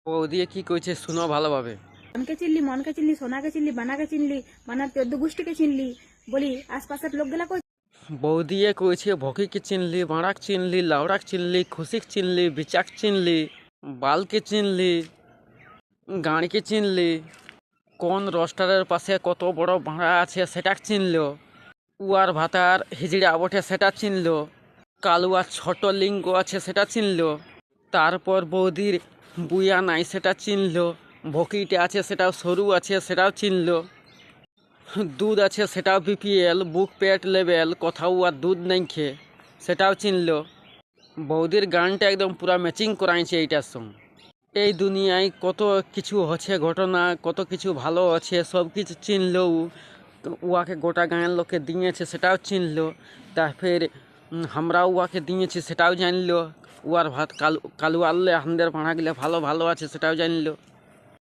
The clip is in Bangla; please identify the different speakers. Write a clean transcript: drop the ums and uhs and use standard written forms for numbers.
Speaker 1: ও দিয়ে কি কইছে শুনো ভালোভাবে।
Speaker 2: মনকে চিনলি, মনকে চিনলি, সোনাকে চিনলি, বানাকে চিনলি, বানার 14 গোষ্ঠীকে চিনলি। বলি আশপাশের লোকগুলা কই?
Speaker 1: বৌদিয়ে কইছে ভকিকে চিনলি, বাঁড়াক চিনলি, লাউড়াক চিনলি, খুশিক চিনলি, বিচাক চিনলি, বালকে চিনলি, গাঁড়িকে চিনলি, কোন রোস্টারের পাশে কত বড় ভাঁড়া আছে সেটা চিনল, উয়ার ভাতার হিজড়া বটে সেটা চিনল, কালুয়ার ছোট লিঙ্গ আছে সেটা চিনল, তারপর বৌদির বুয়া নাই সেটা চিনল, ভকিটা আছে সেটাও সরু আছে সেটাও চিনল, দুধ আছে সেটাও বিপিএল বুক পেট লেভেল, কোথাও আর দুধ নাই খেয়ে সেটাও চিনল। বৌদির গানটা একদম পুরা ম্যাচিং করাইছে এইটার সঙ্গে। এই দুনিয়ায় কত কিছু হচ্ছে ঘটনা, কত কিছু ভালো আছে, সব কিছু চিনলো উয়াকে গোটা গাঁয়ের লোকে দিয়েছে সেটাও চিনলো। তারপর আমরা উয়াকে দিয়েছি সেটাও জানলো। উয়ার ভাত কালু আনলে আমাদের পাড়া গেলে ভালো ভালো আছে সেটাও জানলো।